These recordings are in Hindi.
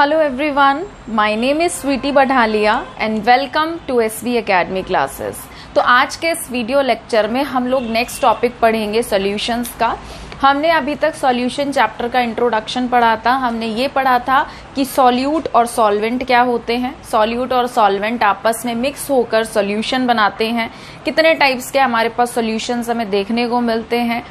Hello everyone, my name is Sweety Badhalia and welcome to SV Academy classes। तो आज के इस वीडियो लेक्चर में हम लोग नेक्स्ट टॉपिक पढ़ेंगे सॉल्यूशंस का। हमने अभी तक सॉल्यूशन चैप्टर का इंट्रोडक्शन पढ़ा था। हमने ये पढ़ा था कि सॉल्यूट और सॉल्वेंट क्या होते हैं, सॉल्यूट और सॉल्वेंट आपस में मिक्स होकर सॉल्यूशन बनाते हैं, कितने टाइप्स के हमारे पास सॉल्यूशंस हमें देखने को मिलते हैं,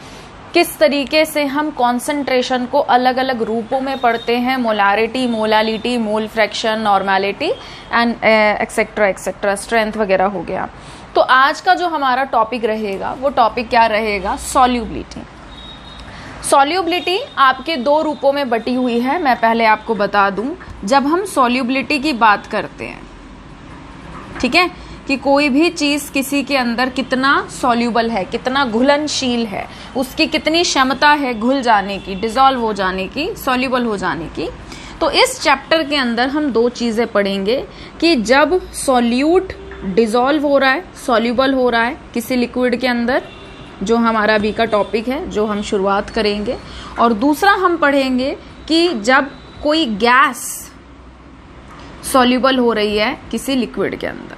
किस तरीके से हम कॉन्सेंट्रेशन को अलग अलग रूपों में पढ़ते हैं, molarity, molality, mole fraction, normality and etcetera etcetera, strength वगैरह हो गया। तो आज का जो हमारा टॉपिक रहेगा वो टॉपिक क्या रहेगा, सॉल्युबिलिटी। सॉल्युबिलिटी आपके दो रूपों में बटी हुई है। मैं पहले आपको बता दूं, जब हम सॉल्युबिलिटी की बात करते हैं, ठीक है, कि कोई भी चीज किसी के अंदर कितना सॉल्यूबल है, कितना घुलनशील है, उसकी कितनी क्षमता है घुल जाने की, डिसॉल्व हो जाने की, सॉल्यूबल हो जाने की। तो इस चैप्टर के अंदर हम दो चीजें पढ़ेंगे कि जब सॉल्यूट डिसॉल्व हो रहा है, सॉल्यूबल हो रहा है किसी लिक्विड के अंदर, जो हमारा अभी का टॉपिक है, जो हम शुरुआत करेंगे, और दूसरा हम पढ़ेंगे कि जब कोई गैस सॉल्यूबल हो रही है किसी लिक्विड के अंदर,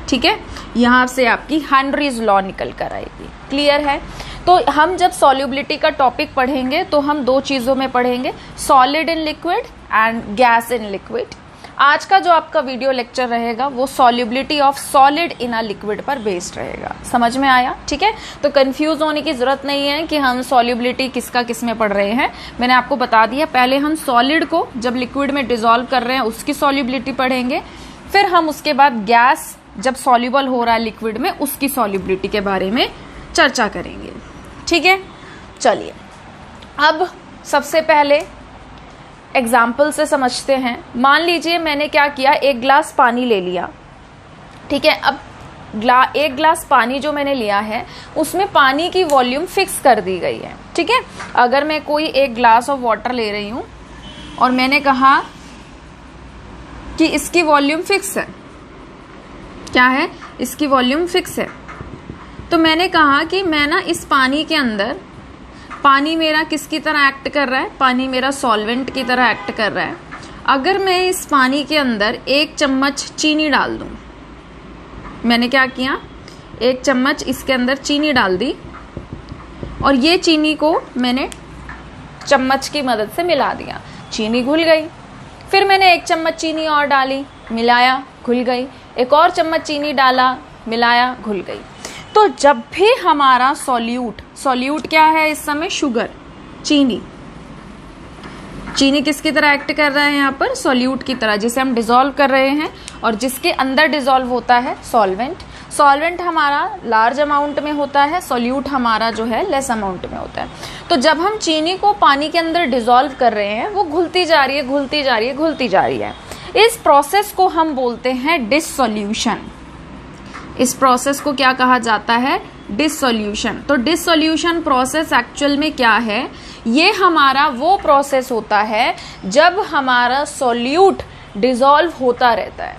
ठीक है। यहां से आपकी हेनरीज लॉ निकल कर आएगी। क्लियर है? तो हम जब सॉल्युबिलिटी का टॉपिक पढ़ेंगे तो हम दो चीजों में पढ़ेंगे, solid in liquid and gas in liquid. आज का जो आपका वीडियो लेक्चर रहेगा वो solubility of solid in a liquid पर बेस्ड रहेगा। समझ में आया? ठीक है, तो कंफ्यूज होने की जरूरत नहीं है कि हम सॉल्युबिलिटी किसका किस में पढ़ रहे हैं। मैंने आपको बता दिया, पहले हम सॉलिड को जब लिक्विड में डिसॉल्व कर रहे हैं उसकी सॉल्युबिलिटी पढ़ेंगे, फिर हम उसके बाद गैस जब सॉल्यूबल हो रहा है लिक्विड में उसकी सॉल्युबिलिटी के बारे में चर्चा करेंगे। ठीक है, चलिए अब सबसे पहले एग्जाम्पल से समझते हैं। मान लीजिए मैंने क्या किया, एक ग्लास पानी ले लिया, ठीक है। अब एक ग्लास पानी जो मैंने लिया है उसमें पानी की वॉल्यूम फिक्स कर दी गई है, ठीक है। अगर मैं कोई एक ग्लास ऑफ वाटर ले रही हूं और मैंने कहा कि इसकी वॉल्यूम फिक्स है, क्या है, इसकी वॉल्यूम फिक्स है, तो मैंने कहा कि मैं ना इस पानी के अंदर, पानी मेरा किसकी तरह एक्ट कर रहा है, पानी मेरा सॉल्वेंट की तरह एक्ट कर रहा है। अगर मैं इस पानी के अंदर एक चम्मच चीनी डाल दूं, मैंने क्या किया, एक चम्मच इसके अंदर चीनी डाल दी और ये चीनी को मैंने चम्मच की मदद से मिला दिया, चीनी घुल गई। फिर मैंने एक चम्मच चीनी और डाली, मिलाया, घुल गई। एक और चम्मच चीनी डाला, मिलाया, घुल गई। तो जब भी हमारा सॉल्यूट क्या है इस समय, शुगर, चीनी किसकी तरह एक्ट कर रहा है यहाँ पर, सॉल्यूट की तरह, जिसे हम डिसॉल्व कर रहे हैं और जिसके अंदर डिसॉल्व होता है सॉल्वेंट हमारा लार्ज अमाउंट में होता है, सॉल्यूट हमारा जो है लेस अमाउंट में होता है। तो जब हम चीनी को पानी के अंदर डिसॉल्व कर रहे हैं, वो घुलती जा रही है, घुलती जा रही है, घुलती जा रही है। इस प्रोसेस को हम बोलते हैं डिसॉल्यूशन। इस प्रोसेस को क्या कहा जाता है, डिसॉल्यूशन। तो डिसॉल्यूशन प्रोसेस एक्चुअल में क्या है, ये हमारा वो प्रोसेस होता है जब हमारा सॉल्यूट डिसॉल्व होता रहता है,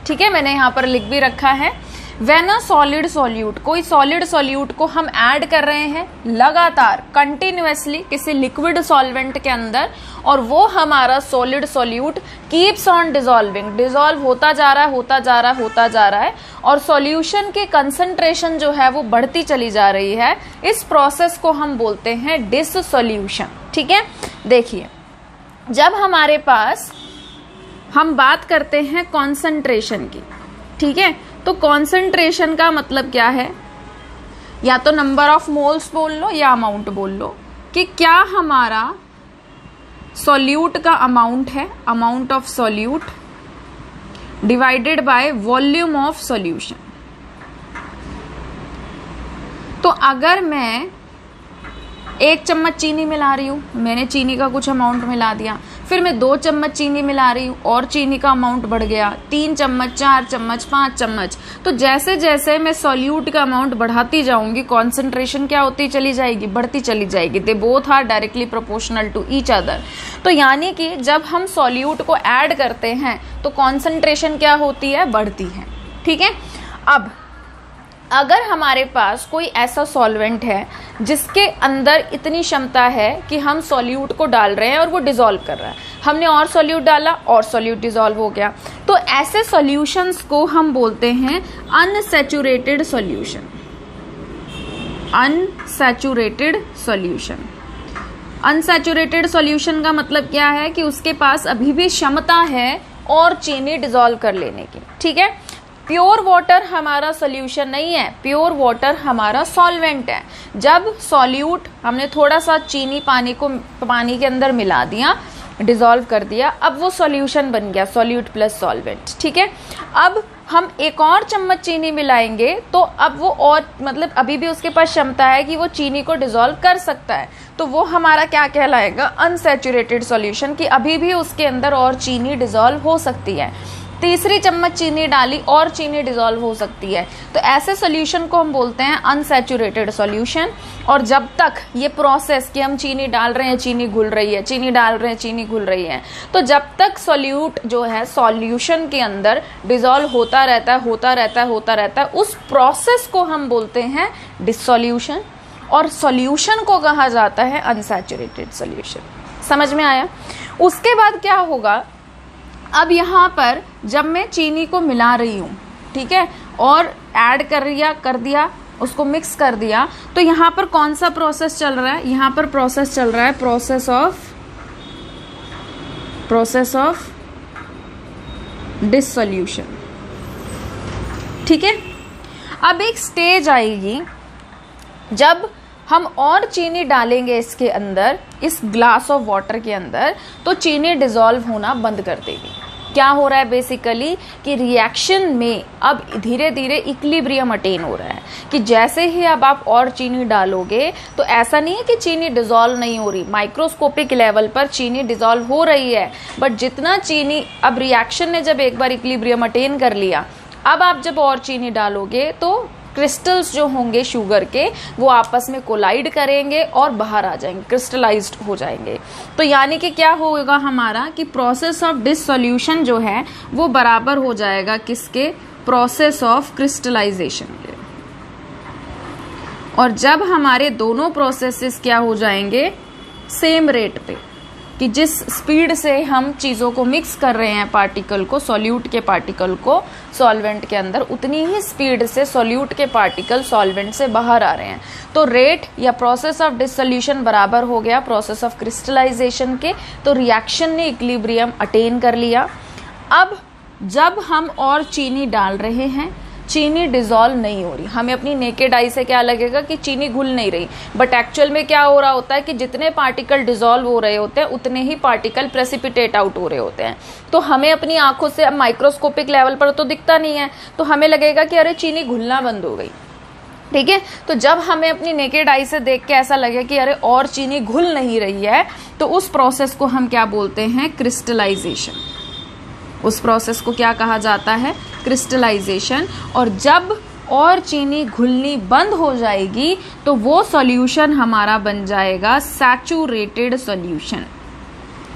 ठीक है। मैंने यहाँ पर लिख भी रखा है, व्हेन अ सॉलिड सॉल्यूट, कोई सॉलिड सॉल्यूट को हम ऐड कर रहे हैं लगातार, कंटिन्यूअसली किसी लिक्विड सॉल्वेंट के अंदर, और वो हमारा solid solute keeps on dissolving, dissolve होता जा रहा है, होता जा रहा है, होता जा रहा है, और सॉल्यूशन की कंसंट्रेशन जो है वो बढ़ती चली जा रही है। इस प्रोसेस को हम बोलते हैं डिसॉल्यूशन, ठीक है। देखिए, जब हमारे पास, हम बात करते हैं कॉन्सेंट्रेशन की, ठीक है, तो कॉन्सेंट्रेशन का मतलब क्या है, या तो नंबर ऑफ मोल्स बोल लो या अमाउंट बोल लो, कि क्या हमारा सॉल्यूट का अमाउंट है, amount of solute divided by volume of solution. तो अगर मैं एक चम्मच चीनी मिला रही हूं, मैंने चीनी का कुछ अमाउंट मिला दिया, फिर मैं 2 चम्मच चीनी मिला रही हूँ और चीनी का अमाउंट बढ़ गया, 3 चम्मच, 4 चम्मच, 5 चम्मच, तो जैसे जैसे मैं सॉल्यूट का अमाउंट बढ़ाती जाऊंगी, कॉन्सेंट्रेशन क्या होती चली जाएगी, बढ़ती चली जाएगी। They both are directly proportional to each other. तो यानी कि जब हम सॉल्यूट को ऐड करते हैं तो कॉन्सेंट्रेशन क्या होती है, बढ़ती है, ठीक है। अब अगर हमारे पास कोई ऐसा सॉल्वेंट है जिसके अंदर इतनी क्षमता है कि हम सॉल्यूट को डाल रहे हैं और वो डिसॉल्व कर रहा है, हमने और सॉल्यूट डाला और सॉल्यूट डिसॉल्व हो गया, तो ऐसे सॉल्यूशंस को हम बोलते हैं unsaturated solution. Unsaturated solution, unsaturated solution का मतलब क्या है कि उसके पास अभी भी क्षमता है और चीनी डिसॉल्व कर लेने की। ठीक है, प्योर वाटर हमारा सॉल्यूशन नहीं है, प्योर वाटर हमारा सॉल्वेंट है। जब सॉल्यूट हमने थोड़ा सा चीनी पानी के अंदर मिला दिया, डिसॉल्व कर दिया, अब वो सॉल्यूशन बन गया, सॉल्यूट प्लस सॉल्वेंट। ठीक है, अब हम एक और चम्मच चीनी मिलाएंगे तो अब वो और मतलब अभी भी उसके पास क्षमता है कि वो चीनी को डिसॉल्व कर सकता है, तो वो हमारा क्या कहलाएगा, अनसैचुरेटेड सॉल्यूशन, कि अभी भी उसके अंदर और चीनी डिसॉल्व हो सकती है। तीसरी चम्मच चीनी डाली और चीनी डिसॉल्व हो सकती है, तो ऐसे सॉल्यूशन को हम बोलते हैं अनसैचुरेटेड सॉल्यूशन। और जब तक ये प्रोसेस कि हम चीनी डाल रहे हैं, चीनी घुल रही है, चीनी डाल रहे हैं, चीनी घुल रही है, तो जब तक सॉल्यूट जो है सॉल्यूशन के अंदर डिसॉल्व होता रहता है, उस प्रोसेस को हम बोलते हैं डिसॉल्यूशन, और सॉल्यूशन को कहा जाता है अनसैचुरेटेड सॉल्यूशन। समझ में आया? उसके बाद क्या होगा, अब यहाँ पर जब मैं चीनी को मिला रही हूँ, ठीक है, और ऐड कर दिया, उसको मिक्स कर दिया, तो यहाँ पर कौन सा प्रोसेस चल रहा है, यहाँ पर प्रोसेस चल रहा है प्रोसेस ऑफ डिसॉल्यूशन। ठीक है, अब एक स्टेज आएगी जब हम और चीनी डालेंगे इसके अंदर, इस ग्लास ऑफ वाटर के अंदर, तो चीनी डिसॉल्व होना बंद कर देगी। क्या हो रहा है बेसिकली कि रिएक्शन में अब धीरे धीरे इक्विलिब्रियम अटेन हो रहा है, कि जैसे ही अब आप और चीनी डालोगे तो ऐसा नहीं है कि चीनी डिसॉल्व नहीं हो रही, माइक्रोस्कोपिक लेवल पर चीनी डिसॉल्व हो रही है, बट जितना चीनी अब रिएक्शन ने जब एक बार इक्विलिब्रियम अटेन कर लिया, अब आप जब और चीनी डालोगे तो क्रिस्टल्स जो होंगे शुगर के वो आपस में कोलाइड करेंगे और बाहर आ जाएंगे, क्रिस्टलाइज्ड हो जाएंगे। तो यानी कि क्या होगा हमारा कि प्रोसेस ऑफ डिसॉल्यूशन जो है वो बराबर हो जाएगा किसके, प्रोसेस ऑफ क्रिस्टलाइजेशन के। और जब हमारे दोनों प्रोसेसेस क्या हो जाएंगे, सेम रेट पे, कि जिस स्पीड से हम चीज़ों को मिक्स कर रहे हैं, पार्टिकल को, सॉल्यूट के पार्टिकल को सॉल्वेंट के अंदर, उतनी ही स्पीड से सॉल्यूट के पार्टिकल सॉल्वेंट से बाहर आ रहे हैं, तो रेट या प्रोसेस ऑफ डिसॉल्यूशन बराबर हो गया प्रोसेस ऑफ क्रिस्टलाइजेशन के। तो रिएक्शन ने इक्विलिब्रियम अटेन कर लिया। अब जब हम और चीनी डाल रहे हैं, चीनी डिसॉल्व नहीं हो रही, हमें अपनी नेकेड आई से क्या लगेगा कि चीनी घुल नहीं रही, बट एक्चुअल में क्या हो रहा होता है कि जितने पार्टिकल डिसॉल्व हो रहे होते हैं उतने ही पार्टिकल प्रेसिपिटेट आउट हो रहे होते हैं। तो हमें अपनी आंखों से अब माइक्रोस्कोपिक लेवल पर तो दिखता नहीं है, तो हमें लगेगा कि अरे चीनी घुलना बंद हो गई। ठीक है, तो जब हमें अपनी नेकेड आई से देख के ऐसा लगे कि अरे और चीनी घुल नहीं रही है, तो उस प्रोसेस को हम क्या बोलते हैं, क्रिस्टलाइजेशन। उस प्रोसेस को क्या कहा जाता है, क्रिस्टलाइजेशन। और जब और चीनी घुलनी बंद हो जाएगी तो वो सॉल्यूशन हमारा बन जाएगा सैचुरेटेड सॉल्यूशन।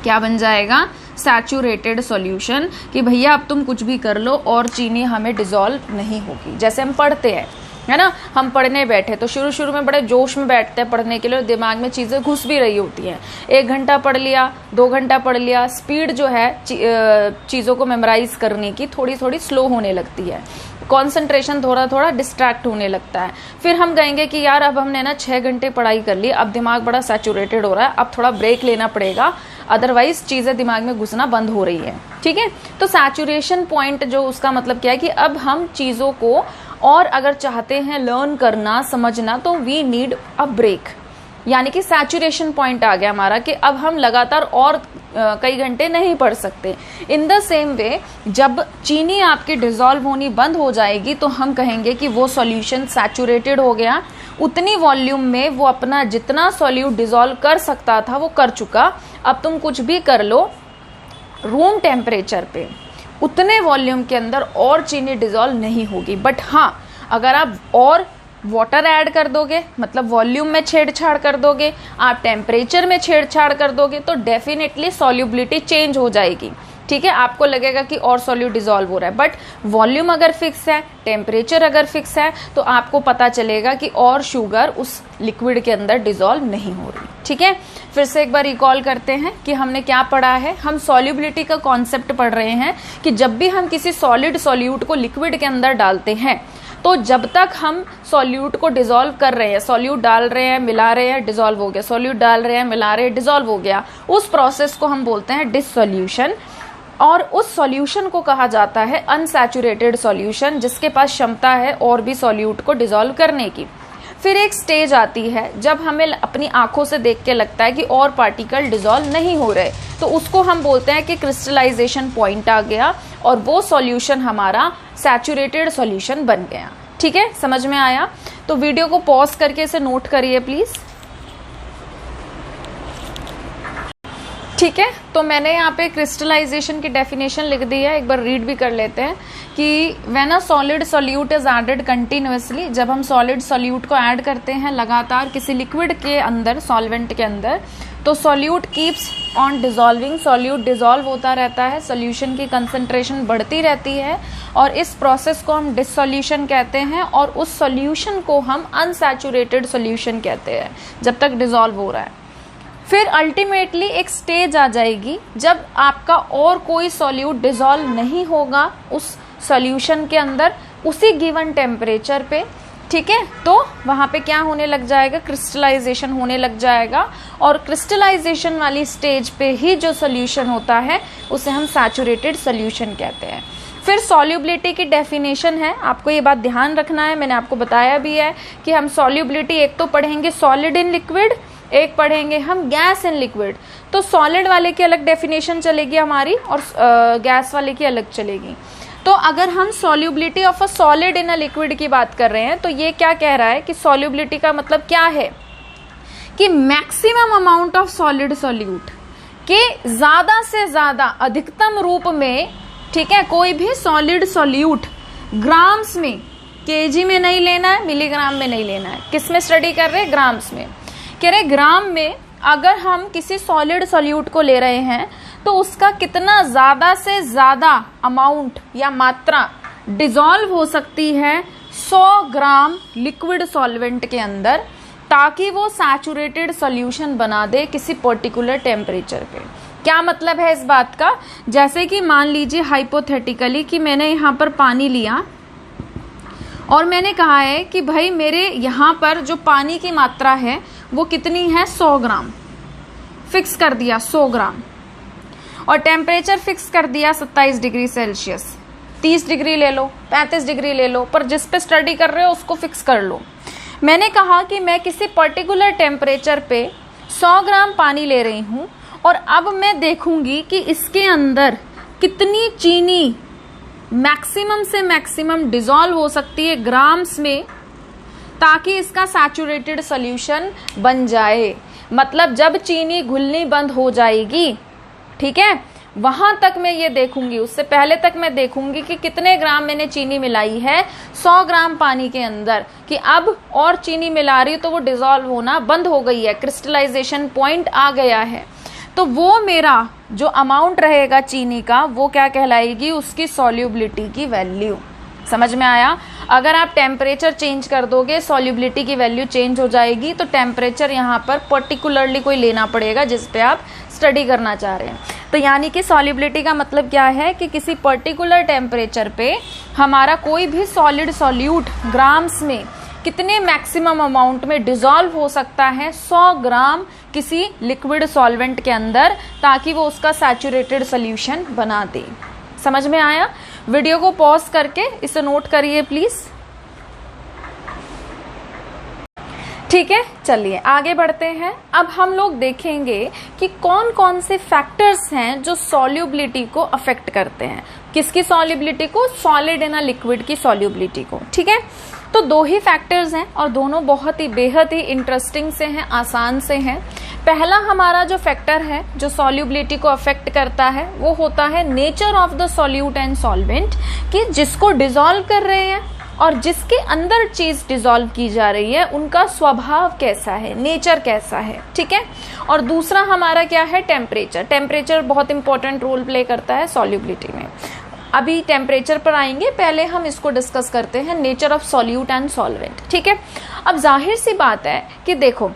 क्या बन जाएगा, सैचुरेटेड सॉल्यूशन, कि भैया अब तुम कुछ भी कर लो और चीनी हमें डिसॉल्व नहीं होगी। जैसे हम पढ़ते हैं, है ना, हम पढ़ने बैठे तो शुरू में बड़े जोश में बैठते हैं पढ़ने के लिए, दिमाग में चीज़ें घुस भी रही होती हैं। 1 घंटा पढ़ लिया, 2 घंटा पढ़ लिया, स्पीड जो है चीज़ों को मेमोराइज करने की थोड़ी थोड़ी स्लो होने लगती है, कॉन्सेंट्रेशन थोड़ा डिस्ट्रैक्ट होने लगता है। फिर हम कहेंगे कि यार अब हमने ना 6 घंटे पढ़ाई कर ली, अब दिमाग बड़ा सैचुरेटेड हो रहा है, अब थोड़ा ब्रेक लेना पड़ेगा, अदरवाइज चीज़ें दिमाग में घुसना बंद हो रही है। ठीक है, तो सैचुरेशन पॉइंट जो उसका मतलब क्या है कि अब हम चीज़ों को और अगर चाहते हैं लर्न करना, समझना, तो वी नीड अ ब्रेक, यानी कि सैचुरेशन पॉइंट आ गया हमारा कि अब हम लगातार और कई घंटे नहीं पढ़ सकते। इन द सेम वे जब चीनी आपकी डिसॉल्व होनी बंद हो जाएगी तो हम कहेंगे कि वो सॉल्यूशन सैचुरेटेड हो गया, उतनी वॉल्यूम में वो अपना जितना सॉल्यूट डिसॉल्व कर सकता था वो कर चुका। अब तुम कुछ भी कर लो रूम टेम्परेचर पे, उतने वॉल्यूम के अंदर और चीनी डिसॉल्व नहीं होगी। बट हाँ, अगर आप और वाटर ऐड कर दोगे, मतलब वॉल्यूम में छेड़छाड़ कर दोगे, आप टेम्परेचर में छेड़छाड़ कर दोगे, तो डेफिनेटली सॉल्युबिलिटी चेंज हो जाएगी। ठीक है, आपको लगेगा कि और सॉल्यूट डिसॉल्व हो रहा है, बट वॉल्यूम अगर फिक्स है, टेम्परेचर अगर फिक्स है, तो आपको पता चलेगा कि और शुगर उस लिक्विड के अंदर डिसॉल्व नहीं हो रही। ठीक है, फिर से एक बार रिकॉल करते हैं कि हमने क्या पढ़ा है। हम सॉल्युबिलिटी का कॉन्सेप्ट पढ़ रहे हैं कि जब भी हम किसी सॉलिड सॉल्यूट को लिक्विड के अंदर डालते हैं, तो जब तक हम सॉल्यूट को डिसॉल्व कर रहे हैं, सॉल्यूट डाल रहे हैं, मिला रहे हैं, डिसॉल्व हो गया, सॉल्यूट डाल रहे हैं, मिला रहे हैं, डिसॉल्व हो गया, उस प्रोसेस को हम बोलते हैं डिसोल्यूशन। और उस सॉल्यूशन को कहा जाता है अनसैचुरेटेड सॉल्यूशन, जिसके पास क्षमता है और भी सॉल्यूट को डिसॉल्व करने की। फिर एक स्टेज आती है जब हमें अपनी आंखों से देख के लगता है कि और पार्टिकल डिसॉल्व नहीं हो रहे, तो उसको हम बोलते हैं कि क्रिस्टलाइजेशन पॉइंट आ गया और वो सॉल्यूशन हमारा सैचुरेटेड सॉल्यूशन बन गया। ठीक है, समझ में आया? तो वीडियो को पॉज करके इसे नोट करिए प्लीज। ठीक है, तो मैंने यहाँ पे क्रिस्टलाइजेशन की डेफिनेशन लिख दी है, एक बार रीड भी कर लेते हैं कि when a solid solute is added continuously, जब हम सॉलिड सॉल्यूट को ऐड करते हैं लगातार किसी लिक्विड के अंदर, सॉल्वेंट के अंदर, तो solute keeps on dissolving, solute dissolve होता रहता है, सॉल्यूशन की कंसंट्रेशन बढ़ती रहती है और इस प्रोसेस को हम डिसोल्यूशन कहते हैं और उस सॉल्यूशन को हम अनसैचुरेटेड सॉल्यूशन कहते हैं जब तक डिसॉल्व हो रहा है। फिर अल्टीमेटली एक स्टेज आ जाएगी जब आपका और कोई सॉल्यूट डिसॉल्व नहीं होगा उस सॉल्यूशन के अंदर उसी गिवन टेम्परेचर पे। ठीक है, तो वहां पे क्या होने लग जाएगा, क्रिस्टलाइजेशन होने लग जाएगा और क्रिस्टलाइजेशन वाली स्टेज पे ही जो सॉल्यूशन होता है उसे हम सैचुरेटेड सॉल्यूशन कहते हैं। फिर सॉल्युबिलिटी की डेफिनेशन है, आपको ये बात ध्यान रखना है, मैंने आपको बताया भी है कि हम सॉल्युबिलिटी एक तो पढ़ेंगे सॉलिड इन लिक्विड, एक पढ़ेंगे हम गैस इन लिक्विड। तो सॉलिड वाले की अलग डेफिनेशन चलेगी हमारी और गैस वाले की अलग चलेगी। तो अगर हम solubility of a solid in a liquid की बात कर रहे हैं तो ये क्या कह रहा है कि सॉल्युबिलिटी का मतलब क्या है कि maximum amount of solid solute के ज्यादा से ज्यादा अधिकतम रूप में, ठीक है, कोई भी सॉलिड सॉल्यूट ग्राम्स में, केजी में नहीं लेना है, मिलीग्राम में नहीं लेना है, किस में स्टडी कर रहे हैं, ग्राम्स में। कह रहे ग्राम में अगर हम किसी सॉलिड सॉल्यूट को ले रहे हैं तो उसका कितना ज्यादा से ज्यादा अमाउंट या मात्रा डिसॉल्व हो सकती है 100 ग्राम लिक्विड सॉल्वेंट के अंदर, ताकि वो सैचुरेटेड सॉल्यूशन बना दे किसी पर्टिकुलर टेम्परेचर पे। क्या मतलब है इस बात का, जैसे कि मान लीजिए हाइपोथेटिकली कि मैंने यहाँ पर पानी लिया और मैंने कहा है कि भाई मेरे यहाँ पर जो पानी की मात्रा है वो कितनी है, 100 ग्राम फिक्स कर दिया, 100 ग्राम, और टेम्परेचर फिक्स कर दिया 27 डिग्री सेल्सियस, 30 डिग्री ले लो, 35 डिग्री ले लो, पर जिस पे स्टडी कर रहे हो उसको फिक्स कर लो। मैंने कहा कि मैं किसी पर्टिकुलर टेम्परेचर पे 100 ग्राम पानी ले रही हूं और अब मैं देखूंगी कि इसके अंदर कितनी चीनी मैक्सिमम से मैक्सिमम डिसॉल्व हो सकती है ग्राम्स में, ताकि इसका सैचुरेटेड सॉल्यूशन बन जाए। मतलब जब चीनी घुलनी बंद हो जाएगी, ठीक है, वहां तक मैं ये देखूंगी, उससे पहले तक मैं देखूंगी कि कितने ग्राम मैंने चीनी मिलाई है 100 ग्राम पानी के अंदर, कि अब और चीनी मिला रही तो वो डिसॉल्व होना बंद हो गई है, क्रिस्टलाइजेशन पॉइंट आ गया है। तो वो मेरा जो अमाउंट रहेगा चीनी का वो क्या कहलाएगी, उसकी सॉल्युबिलिटी की वैल्यू। समझ में आया? अगर आप टेम्परेचर चेंज कर दोगे सॉल्युबिलिटी की वैल्यू चेंज हो जाएगी। तो टेम्परेचर यहाँ पर पर्टिकुलरली कोई लेना पड़ेगा जिस पे आप स्टडी करना चाह रहे हैं। तो यानी कि सॉल्युबिलिटी का मतलब क्या है कि किसी पर्टिकुलर टेम्परेचर पे हमारा कोई भी सॉलिड सॉल्यूट ग्राम्स में कितने मैक्सिमम अमाउंट में डिसॉल्व हो सकता है 100 ग्राम किसी लिक्विड सॉल्वेंट के अंदर, ताकि वो उसका सैचुरेटेड सॉल्यूशन बना दे। समझ में आया? वीडियो को पॉज करके इसे नोट करिए प्लीज। ठीक है, चलिए आगे बढ़ते हैं। अब हम लोग देखेंगे कि कौन कौन से फैक्टर्स हैं जो सॉल्युबिलिटी को अफेक्ट करते हैं। किसकी सॉल्युबिलिटी को? सॉलिड इन अ लिक्विड की सॉल्युबिलिटी को। ठीक है, तो 2 ही फैक्टर्स हैं और दोनों बहुत ही बेहद ही इंटरेस्टिंग से हैं, आसान से हैं। पहला हमारा जो फैक्टर है जो सॉल्युबिलिटी को अफेक्ट करता है वो होता है nature of the solute and solvent, कि जिसको डिसॉल्व कर रहे हैं और जिसके अंदर चीज डिसॉल्व की जा रही है उनका स्वभाव कैसा है, नेचर कैसा है, ठीक है। और दूसरा हमारा क्या है, टेम्परेचर। टेम्परेचर बहुत इंपॉर्टेंट रोल प्ले करता है सॉल्युबिलिटी में। अभी टेम्परेचर पर आएंगे, पहले हम इसको डिस्कस करते हैं, nature of solute and solvent, ठीक है। अब जाहिर सी बात है कि देखो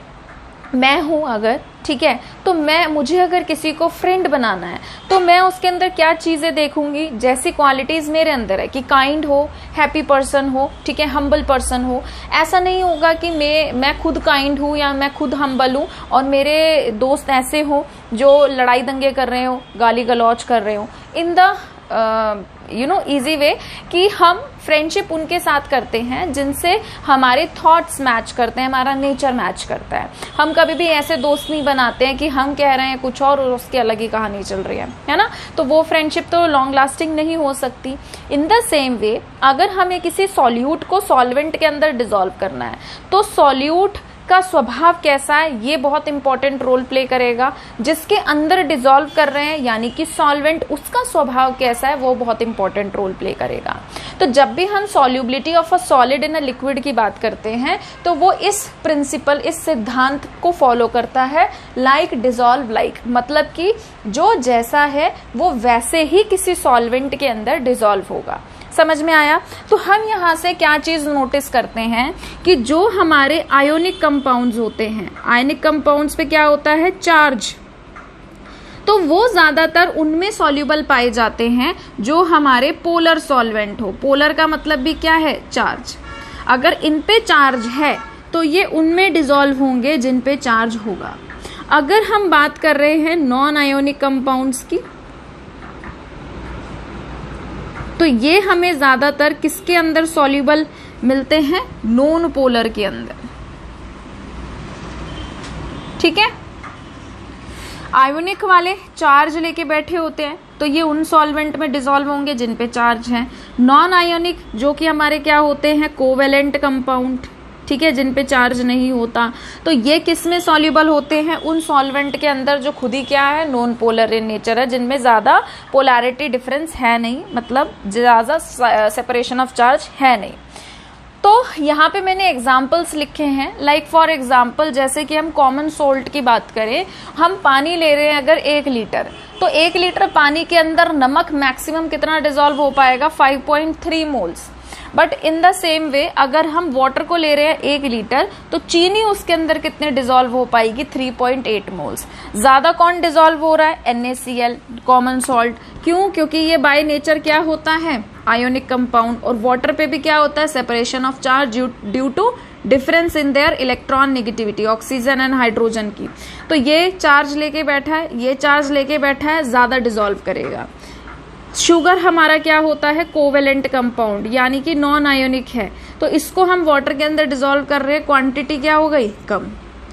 मैं हूं अगर, ठीक है, तो मुझे अगर किसी को फ्रेंड बनाना है तो मैं उसके अंदर क्या चीजें देखूंगी, जैसी क्वालिटीज मेरे अंदर है कि काइंड हो, हैप्पी पर्सन हो, ठीक है, हम्बल पर्सन हो। ऐसा नहीं होगा कि मैं खुद काइंड हूं या मैं खुद हम्बल हूं और मेरे दोस्त ऐसे हो जो लड़ाई दंगे कर रहे हो, गाली गलौज कर रहे हो। इन द इजी वे कि हम फ्रेंडशिप उनके साथ करते हैं जिनसे हमारे थॉट्स मैच करते हैं, हमारा नेचर मैच करता है। हम कभी भी ऐसे दोस्त नहीं बनाते हैं कि हम कह रहे हैं कुछ और उसकी अलग ही कहानी चल रही है ना, तो वो फ्रेंडशिप तो लॉन्ग लास्टिंग नहीं हो सकती। इन द सेम वे अगर हमें किसी सॉल्यूट को सॉल्वेंट के अंदर डिसॉल्व करना है तो सॉल्यूट का स्वभाव कैसा है ये बहुत इंपॉर्टेंट रोल प्ले करेगा। जिसके अंदर डिसॉल्व कर रहे हैं यानी कि सॉल्वेंट, उसका स्वभाव कैसा है वो बहुत इंपॉर्टेंट रोल प्ले करेगा। तो जब भी हम solubility of a solid in a liquid की बात करते हैं तो वो इस प्रिंसिपल, इस सिद्धांत को फॉलो करता है, लाइक डिसॉल्व लाइक, मतलब कि जो जैसा है वो वैसे ही किसी सॉल्वेंट के अंदर डिसॉल्व होगा। समझ में आया? तो हम यहां से क्या चीज नोटिस करते हैं कि जो हमारे आयोनिक कंपाउंड्स होते हैं, आयोनिक कंपाउंड्स पे क्या होता है, चार्ज, तो वो ज्यादातर उनमें सॉल्युबल पाए जाते हैं जो हमारे पोलर सॉल्वेंट हो। पोलर का मतलब भी क्या है, चार्ज। अगर इन पे चार्ज है तो ये उनमें डिसॉल्व होंगे जिन पे चार्ज होगा। अगर हम बात कर रहे हैं नॉन आयोनिक कंपाउंड्स की, तो ये हमें ज्यादातर किसके अंदर सॉल्युबल मिलते हैं, नॉन पोलर के अंदर, ठीक है। आयोनिक वाले चार्ज लेके बैठे होते हैं तो ये उन सॉल्वेंट में डिसॉल्व होंगे जिन पे चार्ज है। नॉन आयोनिक जो कि हमारे क्या होते हैं, कोवेलेंट कंपाउंड, ठीक है, जिन पे चार्ज नहीं होता, तो ये किस में सॉल्युबल होते हैं, उन सॉल्वेंट के अंदर जो खुद ही क्या है, नॉन पोलर इन नेचर है, जिनमें ज्यादा पोलैरिटी डिफरेंस है नहीं, मतलब ज्यादा सेपरेशन ऑफ चार्ज है नहीं। तो यहाँ पे मैंने एग्जाम्पल्स लिखे हैं, लाइक फॉर एग्जाम्पल जैसे कि हम कॉमन सोल्ट की बात करें, हम पानी ले रहे हैं अगर 1 लीटर, तो 1 लीटर पानी के अंदर नमक मैक्सिमम कितना डिसॉल्व हो पाएगा, 5.3 moles. But in the same way अगर हम वाटर को ले रहे हैं 1 लीटर तो चीनी उसके अंदर कितने डिसॉल्व हो पाएगी, 3.8 मोल्स। ज्यादा कौन डिसॉल्व हो रहा है, NaCl, कॉमन सॉल्ट। क्यों? क्योंकि ये बाय नेचर क्या होता है, आयोनिक कंपाउंड, और वाटर पे भी क्या होता है, separation of charge due to difference in their electronegativity, oxygen and hydrogen की। तो ये चार्ज लेके बैठा है, ये चार्ज लेके बैठा है, ज्यादा डिसॉल्व करेगा। शुगर हमारा क्या होता है, कोवेलेंट कंपाउंड, यानी कि नॉन आयोनिक है, तो इसको हम वाटर के अंदर डिसॉल्व कर रहे हैं, क्वांटिटी क्या हो गई, कम,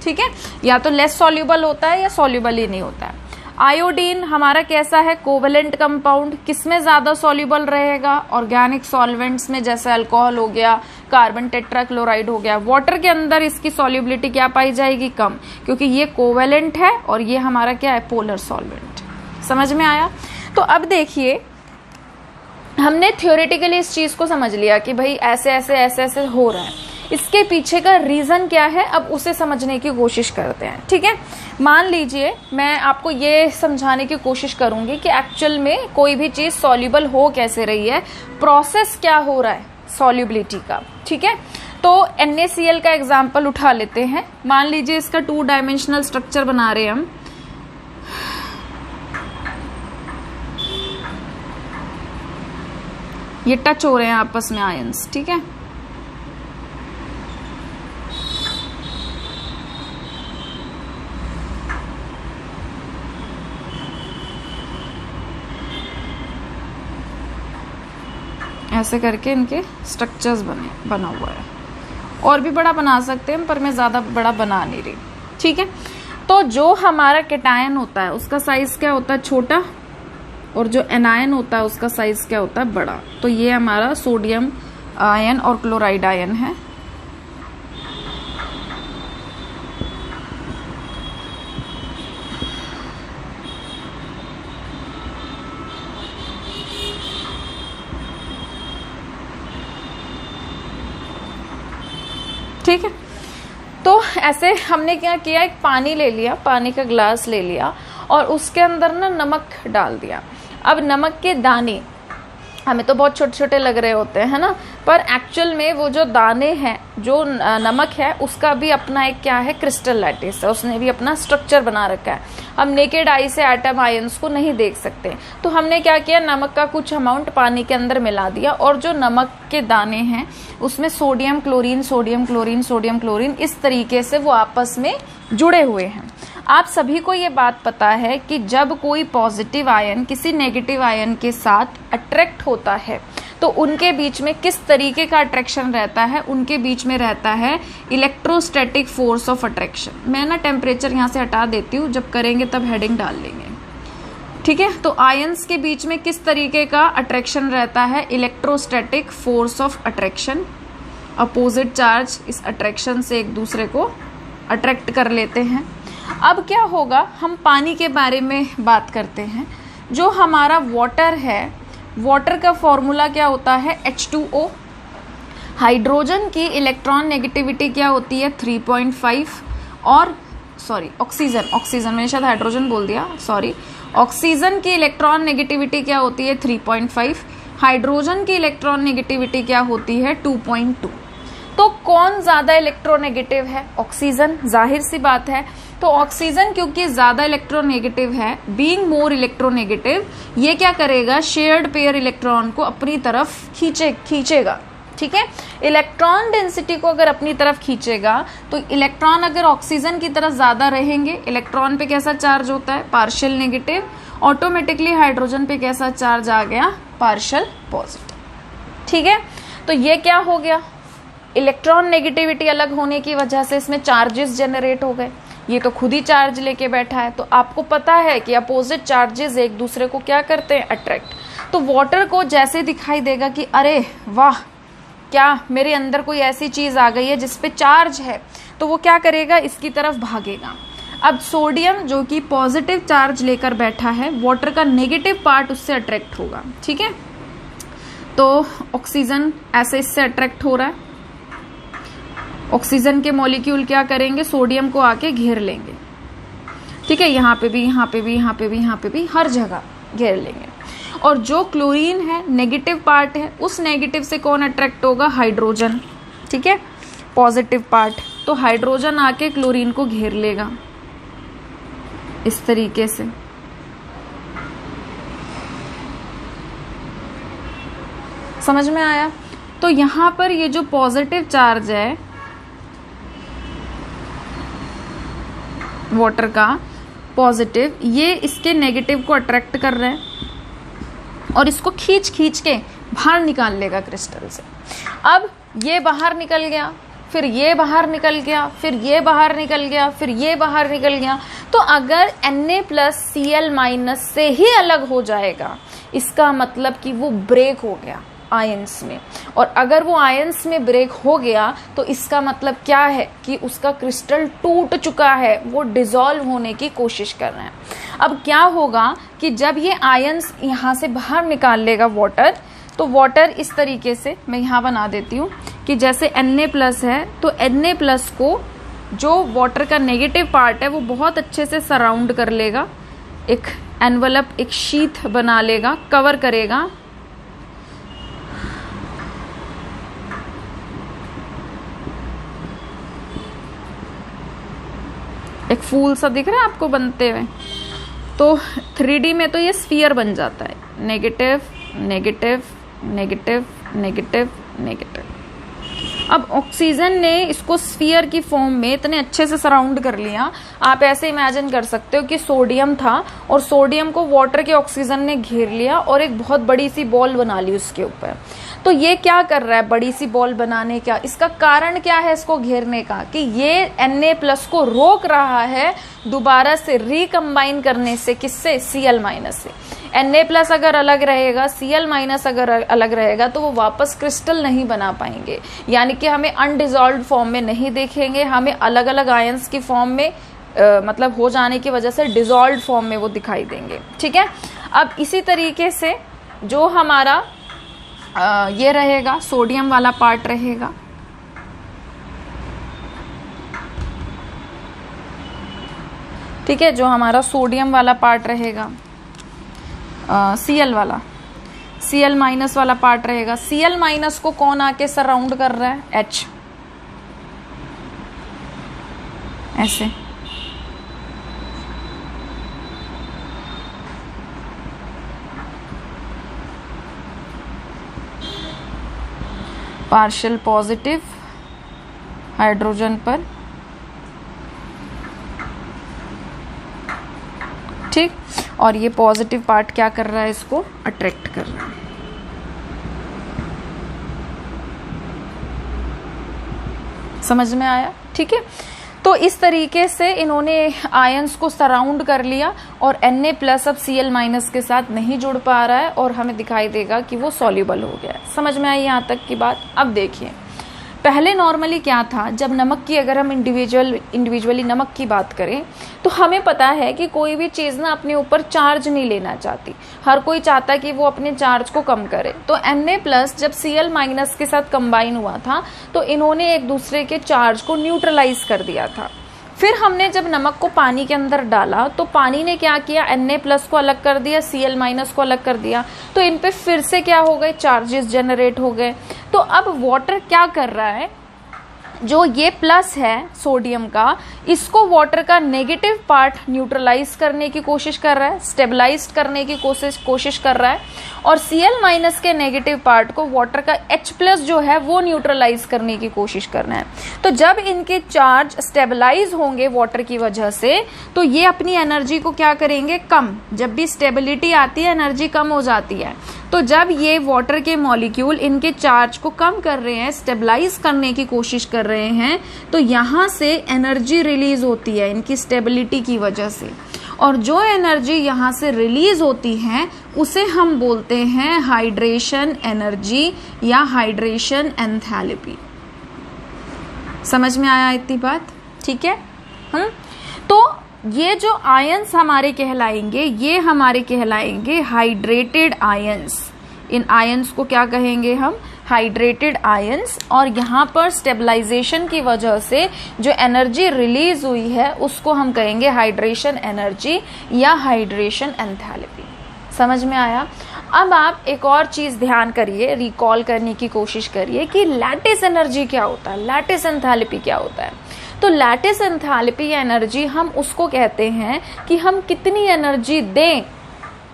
ठीक है। या तो लेस सॉल्युबल होता है या सॉल्युबल ही नहीं होता है। आयोडीन हमारा कैसा है, कोवेलेंट कंपाउंड, किसमें ज्यादा सॉल्युबल रहेगा, ऑर्गेनिक सॉल्वेंट्स में, जैसे अल्कोहल हो गया, कार्बन टेट्राक्लोराइड हो गया। वाटर के अंदर इसकी सॉल्युबिलिटी क्या पाई जाएगी, कम, क्योंकि ये कोवेलेंट है और ये हमारा क्या है, पोलर सॉल्वेंट। समझ में आया? तो अब देखिए हमने थ्योरेटिकली इस चीज को समझ लिया कि भाई ऐसे ऐसे ऐसे ऐसे हो रहा है, इसके पीछे का रीजन क्या है, अब उसे समझने की कोशिश करते हैं, ठीक है। मान लीजिए मैं आपको ये समझाने की कोशिश करूंगी कि एक्चुअल में कोई भी चीज सॉल्युबल हो कैसे रही है, प्रोसेस क्या हो रहा है सॉल्युबिलिटी का, ठीक है। तो NaCl का एग्जाम्पल उठा लेते हैं। मान लीजिए इसका 2 डायमेंशनल स्ट्रक्चर बना रहे हैं हम, ये टच हो रहे हैं आपस में आयंस, ठीक है। ऐसे करके इनके स्ट्रक्चर्स बना हुआ है, और भी बड़ा बना सकते हैं पर मैं ज्यादा बड़ा बना नहीं रही, ठीक है। तो जो हमारा कैटायन होता है उसका साइज क्या होता है, छोटा, और जो एनायन होता है उसका साइज क्या होता है, बड़ा। तो ये हमारा सोडियम आयन और क्लोराइड आयन है। ठीक है। तो ऐसे हमने क्या किया, एक पानी ले लिया, पानी का ग्लास ले लिया और उसके अंदर ना नमक डाल दिया। अब नमक के दाने हमें तो बहुत छोटे छोटे लग रहे होते हैं, है ना, पर एक्चुअल में वो जो दाने हैं, जो नमक है, उसका भी अपना एक क्या है, क्रिस्टल लैटिस है, उसने भी अपना स्ट्रक्चर बना रखा है। हम नेकेड आई से एटम आयंस को नहीं देख सकते, तो हमने क्या किया, नमक का कुछ अमाउंट पानी के अंदर मिला दिया और जो नमक के दाने हैं उसमें sodium chlorine sodium chlorine sodium chlorine इस तरीके से वो आपस में जुड़े हुए हैं। आप सभी को ये बात पता है कि जब कोई पॉजिटिव आयन किसी नेगेटिव आयन के साथ अट्रैक्ट होता है तो उनके बीच में किस तरीके का अट्रैक्शन रहता है, उनके बीच में रहता है इलेक्ट्रोस्टैटिक फोर्स ऑफ अट्रैक्शन। मैं ना टेम्परेचर यहाँ से हटा देती हूँ, जब करेंगे तब हेडिंग डाल लेंगे, ठीक है। तो आयंस के बीच में किस तरीके का अट्रैक्शन रहता है, electrostatic force of attraction. Opposite charge इस अट्रैक्शन से एक दूसरे को अट्रैक्ट कर लेते हैं। अब क्या होगा, हम पानी के बारे में बात करते हैं। जो हमारा वाटर है, वाटर का फॉर्मूला क्या होता है, H2O। हाइड्रोजन की इलेक्ट्रॉन नेगेटिविटी क्या होती है, 3.5। और ऑक्सीजन मैंने शायद हाइड्रोजन बोल दिया, सॉरी। ऑक्सीजन की इलेक्ट्रॉन नेगेटिविटी क्या होती है, 3.5। हाइड्रोजन की इलेक्ट्रॉन नेगेटिविटी क्या होती है, 2.2। तो कौन ज्यादा इलेक्ट्रोनेगेटिव है, ऑक्सीजन, जाहिर सी बात है। तो ऑक्सीजन क्योंकि ज्यादा इलेक्ट्रोनेगेटिव है, बीइंग मोर इलेक्ट्रोनेगेटिव, ये क्या करेगा, शेयर्ड पेयर इलेक्ट्रॉन को अपनी तरफ खींचेगा, ठीक है। इलेक्ट्रॉन डेंसिटी को अगर अपनी तरफ खींचेगा तो इलेक्ट्रॉन अगर ऑक्सीजन की तरफ ज्यादा रहेंगे, इलेक्ट्रॉन पे कैसा चार्ज होता है, पार्शियल नेगेटिव। ऑटोमेटिकली हाइड्रोजन पे कैसा चार्ज आ गया, पार्शियल पॉजिटिव, ठीक है। तो ये क्या हो गया, इलेक्ट्रॉन नेगेटिविटी अलग होने की वजह से इसमें चार्जेस जनरेट हो गए। ये तो खुद ही चार्ज लेके बैठा है, तो आपको पता है कि अपोजिट चार्जेस एक दूसरे को क्या करते हैं, अट्रैक्ट। तो वाटर को जैसे दिखाई देगा कि अरे वाह, क्या मेरे अंदर कोई ऐसी चीज आ गई है जिसपे चार्ज है, तो वो क्या करेगा, इसकी तरफ भागेगा। अब सोडियम जो कि पॉजिटिव चार्ज लेकर बैठा है, वाटर का नेगेटिव पार्ट उससे अट्रैक्ट होगा, ठीक है। तो ऑक्सीजन ऐसे इससे अट्रैक्ट हो रहा है। ऑक्सीजन के मॉलिक्यूल क्या करेंगे, सोडियम को आके घेर लेंगे, ठीक है। यहाँ पे भी, यहाँ पे भी, यहाँ पे भी, यहाँ पे भी, हर जगह घेर लेंगे। और जो क्लोरीन है, नेगेटिव पार्ट है, उस नेगेटिव से कौन अट्रैक्ट होगा, हाइड्रोजन, ठीक है, पॉजिटिव पार्ट। तो हाइड्रोजन आके क्लोरीन को घेर लेगा इस तरीके से। समझ में आया। तो यहां पर ये जो पॉजिटिव चार्ज है वाटर का, पॉजिटिव, ये इसके नेगेटिव को अट्रैक्ट कर रहे हैं और इसको खींच के बाहर निकाल लेगा क्रिस्टल से। अब ये बाहर निकल गया, फिर ये बाहर निकल गया, फिर ये बाहर निकल गया, फिर ये बाहर निकल गया। तो अगर Na+Cl- से ही अलग हो जाएगा, इसका मतलब कि वो ब्रेक हो गया आयंस में। और अगर वो आयंस में ब्रेक हो गया तो इसका मतलब क्या है कि उसका क्रिस्टल टूट चुका है, वो डिसॉल्व होने की कोशिश कर रहे हैं। अब क्या होगा कि जब ये आयंस यहाँ से बाहर निकाल लेगा वाटर, तो वाटर इस तरीके से, मैं यहाँ बना देती हूँ कि जैसे Na+ है, तो Na+ को जो वाटर का नेगेटिव पार्ट है वो बहुत अच्छे से सराउंड कर लेगा, एक एनवलप, एक शीथ बना लेगा, कवर करेगा। एक फूल सा दिख रहा है आपको बनते हुए। तो 3D में तो ये स्फीयर बन जाता है, negative negative negative negative negative. अब ऑक्सीजन ने इसको स्फीयर की फॉर्म में इतने अच्छे से सराउंड कर लिया। आप ऐसे इमेजिन कर सकते हो कि सोडियम था और सोडियम को वाटर के ऑक्सीजन ने घेर लिया और एक बहुत बड़ी सी बॉल बना ली उसके ऊपर। तो ये क्या कर रहा है, बड़ी सी बॉल बनाने का इसका कारण क्या है, इसको घेरने का, कि ये Na+ को रोक रहा है दोबारा से रिकम्बाइन करने से, किससे, Cl- से। Na+ अगर अलग रहेगा, Cl- अगर अलग रहेगा, तो वो वापस क्रिस्टल नहीं बना पाएंगे, यानी कि हमें अनडिजॉल्व्ड फॉर्म में नहीं देखेंगे, हमें अलग अलग आयंस की फॉर्म में मतलब हो जाने की वजह से डिजॉल्व्ड फॉर्म में वो दिखाई देंगे, ठीक है। अब इसी तरीके से जो हमारा ये रहेगा, सोडियम वाला पार्ट रहेगा, ठीक है, जो हमारा सोडियम वाला पार्ट रहेगा, Cl वाला, Cl माइनस वाला पार्ट रहेगा। Cl माइनस को कौन आके सराउंड कर रहा है? H, ऐसे। पार्शियल पॉजिटिव हाइड्रोजन पर, ठीक, और ये पॉजिटिव पार्ट क्या कर रहा है? इसको अट्रैक्ट कर रहा है। समझ में आया? ठीक है, तो इस तरीके से इन्होंने आयंस को सराउंड कर लिया और Na+ अब Cl- के साथ नहीं जुड़ पा रहा है और हमें दिखाई देगा कि वो सॉल्युबल हो गया है। समझ में आई यहाँ तक की बात? अब देखिए, पहले नॉर्मली क्या था, जब नमक की, अगर हम इंडिविजुअली नमक की बात करें तो हमें पता है कि कोई भी चीज़ ना अपने ऊपर चार्ज नहीं लेना चाहती, हर कोई चाहता है कि वो अपने चार्ज को कम करे। तो Na+ जब Cl- के साथ कंबाइन हुआ था तो इन्होंने एक दूसरे के चार्ज को न्यूट्रलाइज कर दिया था। फिर हमने जब नमक को पानी के अंदर डाला तो पानी ने क्या किया? Na+ को अलग कर दिया, Cl- को अलग कर दिया, तो इन पे फिर से क्या हो गए? चार्जेस जनरेट हो गए। तो अब वाटर क्या कर रहा है? जो ये प्लस है सोडियम का, इसको वाटर का नेगेटिव पार्ट न्यूट्रलाइज करने की कोशिश कर रहा है, स्टेबलाइज करने की कोशिश कर रहा है, और Cl- के नेगेटिव पार्ट को वाटर का H+ जो है वो न्यूट्रलाइज करने की कोशिश करना है। तो जब इनके चार्ज स्टेबलाइज होंगे वाटर की वजह से, तो ये अपनी एनर्जी को क्या करेंगे? कम। जब भी स्टेबिलिटी आती है एनर्जी कम हो जाती है। तो जब ये वाटर के मॉलिक्यूल इनके चार्ज को कम कर रहे हैं, स्टेबलाइज करने की कोशिश कर रहे हैं, तो यहाँ से एनर्जी रिलीज होती है इनकी स्टेबिलिटी की वजह से, और जो एनर्जी यहाँ से रिलीज होती है उसे हम बोलते हैं हाइड्रेशन एनर्जी या हाइड्रेशन एंथैल्पी। समझ में आया इतनी बात? ठीक है। तो ये जो आयंस हमारे कहलाएंगे, ये हमारे कहलाएंगे हाइड्रेटेड आयंस। इन आयंस को क्या कहेंगे हम? Hydrated ions. और यहाँ पर स्टेबलाइजेशन की वजह से जो एनर्जी रिलीज हुई है उसको हम कहेंगे हाइड्रेशन एनर्जी या हाइड्रेशन एंथैल्पी। समझ में आया? अब आप एक और चीज ध्यान करिए, रिकॉल करने की कोशिश करिए कि लैटिस एनर्जी क्या होता है, लैटिस एंथैल्पी क्या होता है। तो लैटिस एंथैल्पी या एनर्जी हम उसको कहते हैं कि हम कितनी एनर्जी दें,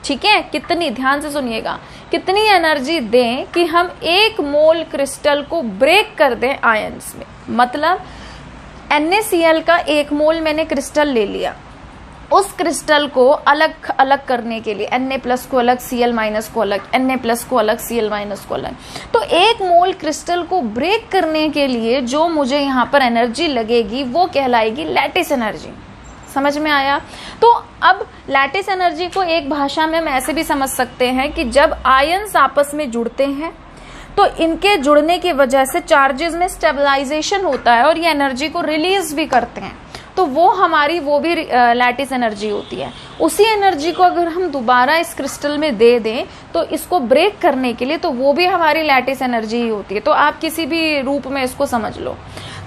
ठीक है, कितनी, ध्यान से सुनिएगा, कितनी एनर्जी दें कि हम 1 मोल क्रिस्टल को ब्रेक कर दें आयंस में। मतलब NaCl का 1 मोल मैंने क्रिस्टल ले लिया, उस क्रिस्टल को अलग अलग करने के लिए Na+ को अलग, Cl- को अलग, Na+ को अलग, Cl- को अलग, तो 1 मोल क्रिस्टल को ब्रेक करने के लिए जो मुझे यहाँ पर एनर्जी लगेगी वो कहलाएगी लैटिस एनर्जी। समझ में आया? तो अब लैटिस एनर्जी को एक भाषा में हम ऐसे भी समझ सकते हैं कि जब आयंस आपस में जुड़ते हैं तो इनके जुड़ने की वजह से चार्जेस में स्टेबलाइजेशन होता है और ये एनर्जी को रिलीज भी करते हैं, तो वो हमारी वो भी लैटिस एनर्जी होती है। उसी एनर्जी को अगर हम दोबारा इस क्रिस्टल में दे दें तो इसको ब्रेक करने के लिए, तो वो भी हमारी लैटिस एनर्जी ही होती है। तो आप किसी भी रूप में इसको समझ लो।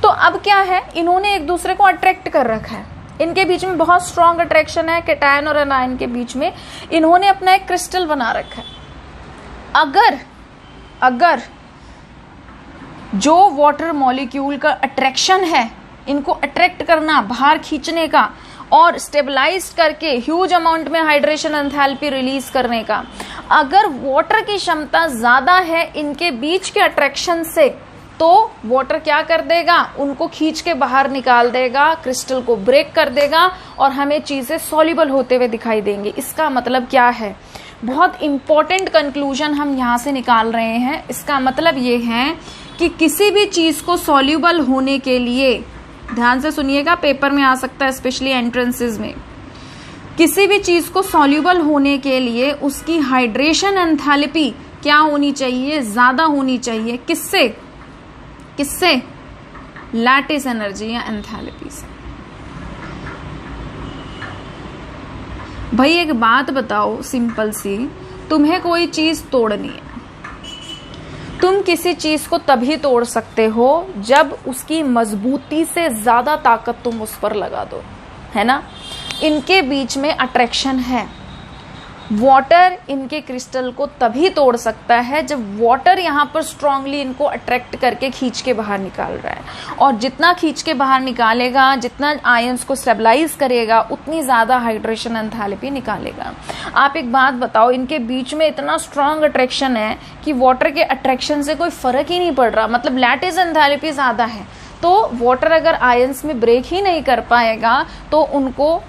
तो अब क्या है, इन्होंने एक दूसरे को अट्रैक्ट कर रखा है, इनके बीच में बहुत स्ट्रॉन्ग अट्रैक्शन है, कैटायन और एनायन के बीच में इन्होंने अपना एक क्रिस्टल बना रखा है। अगर जो वाटर मॉलिक्यूल का अट्रैक्शन है, इनको अट्रैक्ट करना, बाहर खींचने का और स्टेबलाइज करके ह्यूज अमाउंट में हाइड्रेशन एंथैल्पी रिलीज करने का, अगर वाटर की क्षमता ज्यादा है इनके बीच के अट्रैक्शन से, तो वाटर क्या कर देगा, उनको खींच के बाहर निकाल देगा, क्रिस्टल को ब्रेक कर देगा और हमें चीजें सॉल्युबल होते हुए दिखाई देंगी। इसका मतलब क्या है? बहुत इंपॉर्टेंट कंक्लूजन हम यहाँ से निकाल रहे हैं। इसका मतलब ये है कि किसी भी चीज को सॉल्युबल होने के लिए, ध्यान से सुनिएगा, पेपर में आ सकता है, स्पेशली एंट्रेंसेस में, किसी भी चीज को सॉल्युबल होने के लिए उसकी हाइड्रेशन एंथैल्पी क्या होनी चाहिए? ज्यादा होनी चाहिए। किससे? लैटिस एनर्जी या एंथैल्पी से। भाई एक बात बताओ सिंपल सी, तुम्हें कोई चीज तोड़नी है, तुम किसी चीज को तभी तोड़ सकते हो जब उसकी मजबूती से ज्यादा ताकत तुम उस पर लगा दो, है ना? इनके बीच में अट्रैक्शन है। वाटर इनके क्रिस्टल को तभी तोड़ सकता है जब वाटर यहाँ पर स्ट्रांगली इनको अट्रैक्ट करके खींच के बाहर निकाल रहा है, और जितना खींच के बाहर निकालेगा, जितना आयंस को स्टेबलाइज करेगा, उतनी ज़्यादा हाइड्रेशन एंथैल्पी निकालेगा। आप एक बात बताओ, इनके बीच में इतना स्ट्रांग अट्रैक्शन है कि वाटर के अट्रैक्शन से कोई फर्क ही नहीं पड़ रहा, मतलब लैटिस एंथैल्पी ज़्यादा है। तो वाटर अगर आयंस में ब्रेक ही नहीं कर पाएगा तो उनको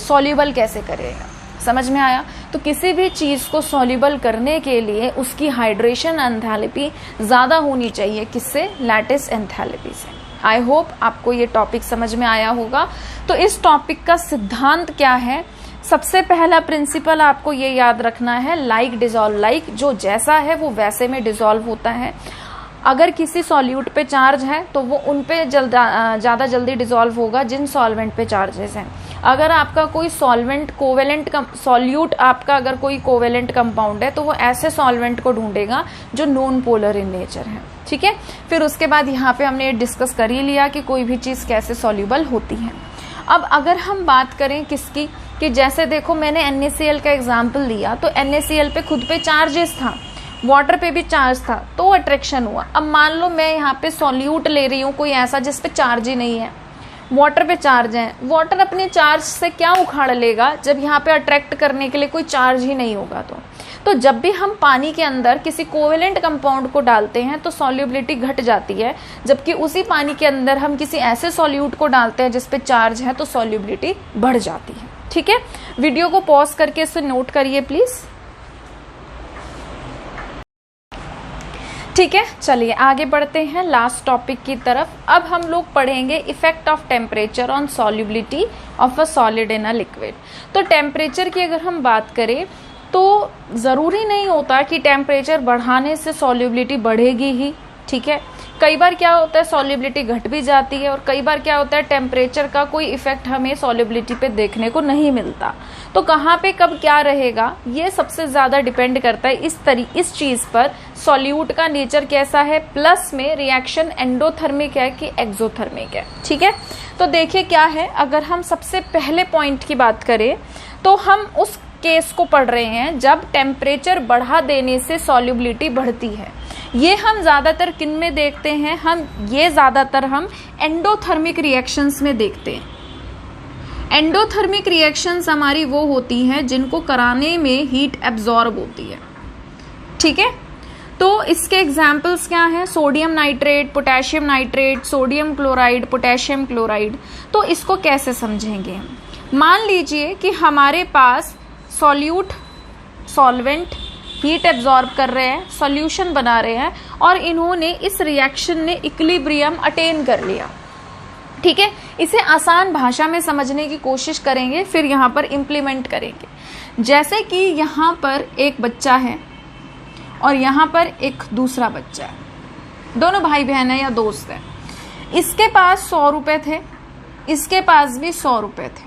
सॉल्यूबल कैसे करेगा? समझ में आया? तो किसी भी चीज को सॉल्यूबल करने के लिए उसकी हाइड्रेशन एंथैल्पी ज्यादा होनी चाहिए। किससे? लैटिस एंथैल्पी से। आई होप आपको ये टॉपिक समझ में आया होगा। तो इस टॉपिक का सिद्धांत क्या है? सबसे पहला प्रिंसिपल आपको ये याद रखना है, लाइक डिसॉल्व लाइक, जो जैसा है वो वैसे में डिसॉल्व होता है। अगर किसी सॉल्यूट पे चार्ज है तो वो उन पे ज़्यादा जल्दी डिसॉल्व होगा जिन सॉल्वेंट पे चार्जेस हैं। अगर आपका कोई सॉल्वेंट कोवेलेंट सॉल्यूट आपका अगर कोई कोवेलेंट कंपाउंड है तो वो ऐसे सॉल्वेंट को ढूंढेगा जो नॉन पोलर इन नेचर है। ठीक है, फिर उसके बाद यहाँ पे हमने डिस्कस कर ही लिया कि कोई भी चीज़ कैसे सॉल्यूबल होती है। अब अगर हम बात करें किसकी, कि जैसे देखो मैंने NaCl का एग्जाम्पल लिया, तो NaCl पे खुद पे चार्जेस था, वाटर पे भी चार्ज था, तो अट्रैक्शन हुआ। अब मान लो मैं यहाँ पे सॉल्यूट ले रही हूँ कोई ऐसा जिस पे चार्ज ही नहीं है, वाटर पे चार्ज है, वाटर अपने चार्ज से क्या उखाड़ लेगा जब यहाँ पे अट्रैक्ट करने के लिए कोई चार्ज ही नहीं होगा। तो जब भी हम पानी के अंदर किसी कोवेलेंट कंपाउंड को डालते हैं तो सॉल्युबिलिटी घट जाती है, जबकि उसी पानी के अंदर हम किसी ऐसे सॉल्यूट को डालते हैं जिस पे चार्ज है तो सॉल्युबिलिटी बढ़ जाती है। ठीक है, वीडियो को पॉज करके इसे नोट करिए प्लीज। ठीक है, चलिए आगे बढ़ते हैं लास्ट टॉपिक की तरफ। अब हम लोग पढ़ेंगे effect of temperature on solubility of a solid in a liquid. तो टेम्परेचर की अगर हम बात करें तो ज़रूरी नहीं होता कि टेम्परेचर बढ़ाने से सॉल्युबिलिटी बढ़ेगी ही। ठीक है, कई बार क्या होता है सॉल्युबिलिटी घट भी जाती है, और कई बार क्या होता है टेम्परेचर का कोई इफेक्ट हमें सॉल्युबिलिटी पे देखने को नहीं मिलता। तो कहाँ पे कब क्या रहेगा ये सबसे ज़्यादा डिपेंड करता है इस चीज़ पर, सॉल्यूट का नेचर कैसा है, प्लस में रिएक्शन एंडोथर्मिक है कि एक्सोथर्मिक है। ठीक है, तो देखिए क्या है, अगर हम सबसे पहले पॉइंट की बात करें तो हम उस केस को पढ़ रहे हैं जब टेम्परेचर बढ़ा देने से सॉल्युबिलिटी बढ़ती है। ये हम ज़्यादातर किन में देखते हैं? हम एंडोथर्मिक रिएक्शंस में देखते हैं। एंडोथर्मिक रिएक्शंस हमारी वो होती हैं जिनको कराने में हीट एब्जॉर्ब होती है। ठीक है, तो इसके एग्जाम्पल्स क्या हैं? Sodium nitrate, potassium nitrate, sodium chloride, potassium chloride. तो इसको कैसे समझेंगे हम? मान लीजिए कि हमारे पास सॉल्वेंट हीट एब्जॉर्ब कर रहे हैं, सॉल्यूशन बना रहे हैं, और इन्होंने इस रिएक्शन ने इक्विलिब्रियम अटेन कर लिया। ठीक है, इसे आसान भाषा में समझने की कोशिश करेंगे, फिर यहाँ पर इम्प्लीमेंट करेंगे। जैसे कि यहाँ पर एक बच्चा है और यहाँ पर एक दूसरा बच्चा है, दोनों भाई बहन है या दोस्त है। इसके पास 100 रुपए थे, इसके पास भी 100 रुपए थे।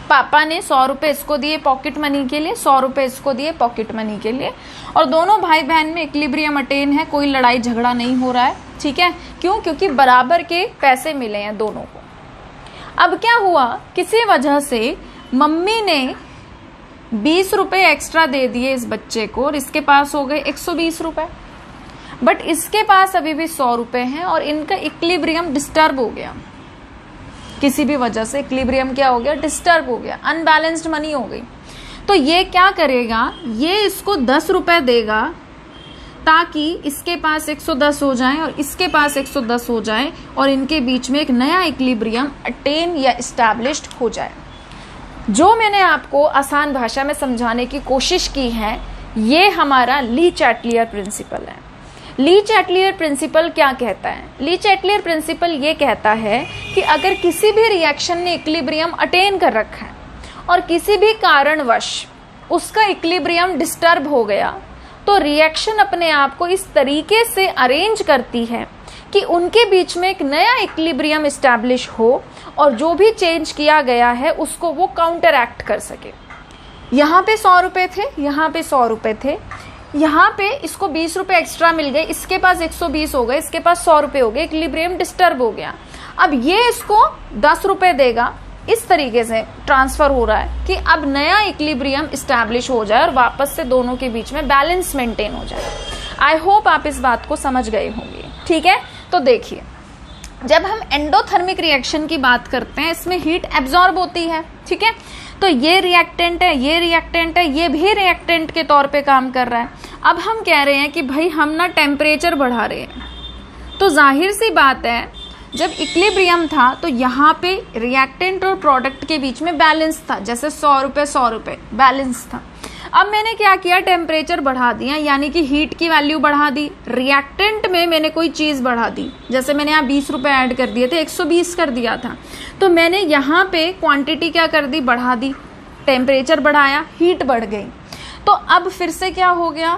पापा ने 100 रुपए इसको दिए पॉकेट मनी के लिए, 100 रुपए इसको दिए पॉकेट मनी के लिए, और दोनों भाई बहन में इक्विलिब्रियम अटेन है, कोई लड़ाई झगड़ा नहीं हो रहा है। ठीक है, क्यों? क्योंकि बराबर के पैसे मिले हैं दोनों को। अब क्या हुआ, किसी वजह से मम्मी ने 20 रुपए एक्स्ट्रा दे दिए इस बच्चे को, और इसके पास हो गए 120 रुपए, बट इसके पास अभी भी 100 रुपए हैं और इनका इक्विलिब्रियम डिस्टर्ब हो गया। किसी भी वजह से इक्विलिब्रियम क्या हो गया? डिस्टर्ब हो गया, अनबैलेंस्ड मनी हो गई। तो ये क्या करेगा, ये इसको 10 रुपए देगा ताकि इसके पास 110 हो जाए और इसके पास 110 हो जाए, और इनके बीच में एक नया इक्विलिब्रियम अटेन या एस्टैब्लिश्ड हो जाए। जो मैंने आपको आसान भाषा में समझाने की कोशिश की है, ये हमारा ली चैटलियर प्रिंसिपल है। ली चैटलियर प्रिंसिपल क्या कहता है? ली चैटलियर प्रिंसिपल ये कहता है कि अगर किसी भी रिएक्शन ने इक्विलिब्रियम अटेन कर रखा है और किसी भी कारणवश उसका इक्विलिब्रियम डिस्टर्ब हो गया, तो रिएक्शन अपने आप को इस तरीके से अरेंज करती है कि उनके बीच में एक नया इक्विलिब्रियम एस्टैब्लिश हो, और जो भी चेंज किया गया है उसको वो काउंटर एक्ट कर सके। यहाँ पे 100 रुपए थे, यहाँ पे 100 रुपए थे, यहाँ पे इसको 20 रुपए एक्स्ट्रा मिल गए, इसके पास 120 हो गए, इसके पास 100 रुपए हो गए, इक्विलिब्रियम डिस्टर्ब हो गया। अब ये इसको 10 रुपए देगा, इस तरीके से ट्रांसफर हो रहा है कि अब नया इक्विलिब्रियम इस्टेब्लिश हो जाए और वापस से दोनों के बीच में बैलेंस मेंटेन हो जाए। आई होप आप इस बात को समझ गए होंगे। ठीक है, तो देखिए जब हम एंडोथर्मिक रिएक्शन की बात करते हैं इसमें हीट एब्जॉर्ब होती है। ठीक है, तो ये रिएक्टेंट है, ये रिएक्टेंट है, ये भी रिएक्टेंट के तौर पे काम कर रहा है। अब हम कह रहे हैं कि भाई हम ना टेम्परेचर बढ़ा रहे हैं, तो जाहिर सी बात है जब इक्विलिब्रियम था तो यहाँ पे रिएक्टेंट और प्रोडक्ट के बीच में बैलेंस था, जैसे 100 रुपए 100 रुपए बैलेंस था। अब मैंने क्या किया, टेम्परेचर बढ़ा दिया, यानी कि हीट की वैल्यू बढ़ा दी। रिएक्टेंट में मैंने कोई चीज बढ़ा दी, जैसे मैंने यहाँ 20 रुपए ऐड कर दिए थे, 120 कर दिया था, तो मैंने यहाँ पे क्वांटिटी क्या कर दी, बढ़ा दी। टेम्परेचर बढ़ाया, हीट बढ़ गई, तो अब फिर से क्या हो गया,